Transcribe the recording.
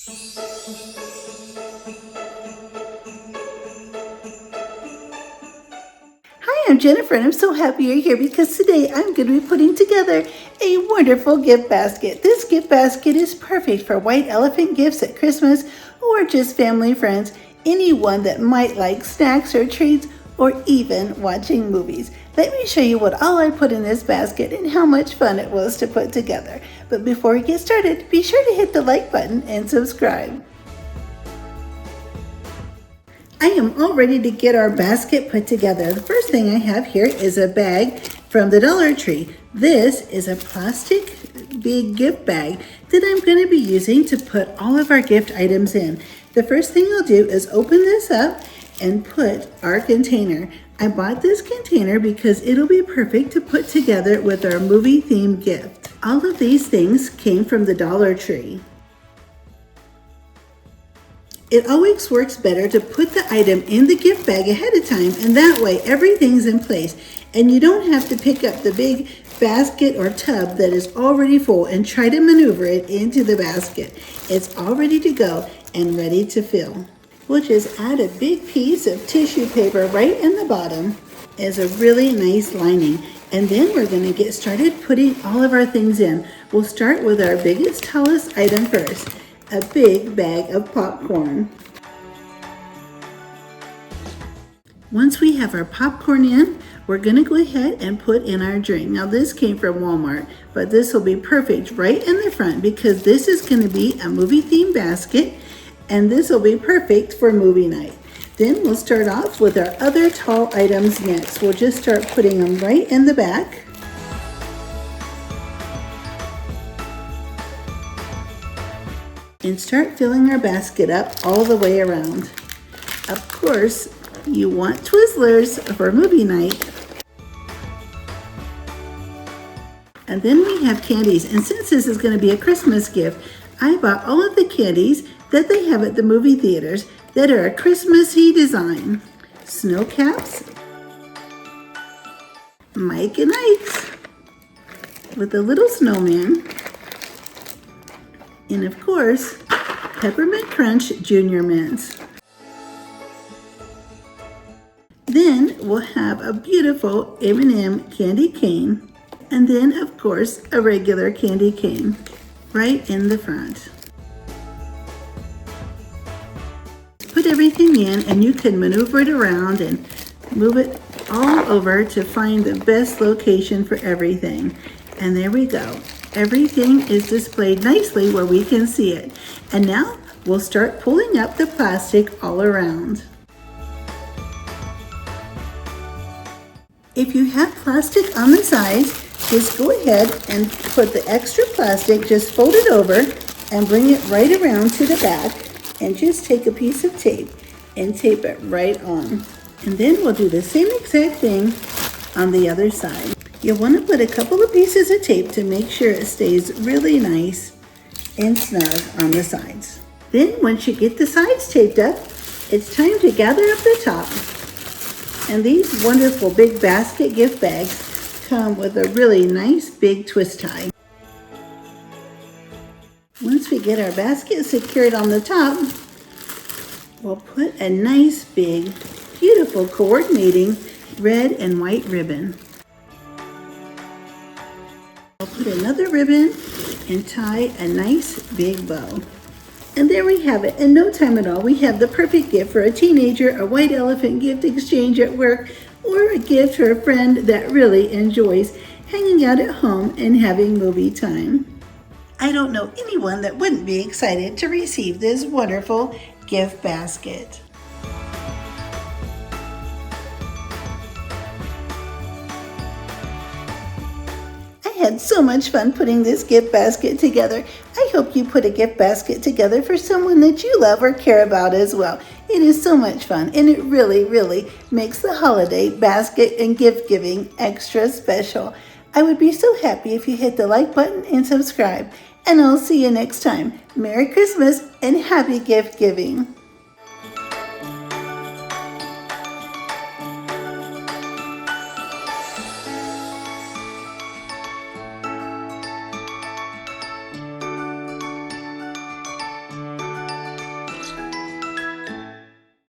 Hi, I'm Jennifer, and I'm so happy you're here because today I'm going to be putting together a wonderful gift basket. This gift basket is perfect for white elephant gifts at Christmas or just family, friends, anyone that might like snacks or treats or even watching movies. Let me show you what all I put in this basket and how much fun it was to put together. But before we get started, be sure to hit the like button and subscribe. I am all ready to get our basket put together. The first thing I have here is a bag from the Dollar Tree. This is a plastic big gift bag that I'm going to be using to put all of our gift items in. The first thing I'll do is open this up and put our container. I bought this container because it'll be perfect to put together with our movie themed gift. All of these things came from the Dollar Tree. It always works better to put the item in the gift bag ahead of time, and that way everything's in place and you don't have to pick up the big basket or tub that is already full and try to maneuver it into the basket. It's all ready to go and ready to fill. We'll just add a big piece of tissue paper right in the bottom as a really nice lining, and then we're going to get started putting all of our things in. We'll start with our biggest, tallest item first. A big bag of popcorn. Once we have our popcorn in, we're going to go ahead and put in our drink. Now this came from Walmart, but this will be perfect right in the front because this is going to be a movie themed basket and this will be perfect for movie night. Then we'll start off with our other tall items next. We'll just start putting them right in the back. And start filling our basket up all the way around. Of course, you want Twizzlers for movie night. And then we have candies. And since this is going to be a Christmas gift, I bought all of the candies that they have at the movie theaters that are a Christmassy design. Snow caps, Mike and Ike's with a little snowman, and of course, Peppermint Crunch Junior Mints. Then we'll have a beautiful M&M candy cane, and then of course a regular candy cane right in the front. Put everything in and you can maneuver it around and move it all over to find the best location for everything. And there we go. Everything is displayed nicely where we can see it. And now we'll start pulling up the plastic all around. If you have plastic on the sides, just go ahead and put the extra plastic, just fold it over and bring it right around to the back and just take a piece of tape and tape it right on. And then we'll do the same exact thing on the other side. You'll want to put a couple of pieces of tape to make sure it stays really nice and snug on the sides. Then once you get the sides taped up, it's time to gather up the top. And these wonderful big basket gift bags come with a really nice big twist tie. Once we get our basket secured on the top, we'll put a nice big, beautiful coordinating red and white ribbon. I'll put another ribbon and tie a nice big bow. And there we have it. In no time at all, we have the perfect gift for a teenager, a white elephant gift exchange at work, or a gift for a friend that really enjoys hanging out at home and having movie time. I don't know anyone that wouldn't be excited to receive this wonderful gift basket. I had so much fun putting this gift basket together. I hope you put a gift basket together for someone that you love or care about as well. It is so much fun, and it really, really makes the holiday basket and gift giving extra special. I would be so happy if you hit the like button and subscribe, and I'll see you next time. Merry Christmas and happy gift giving.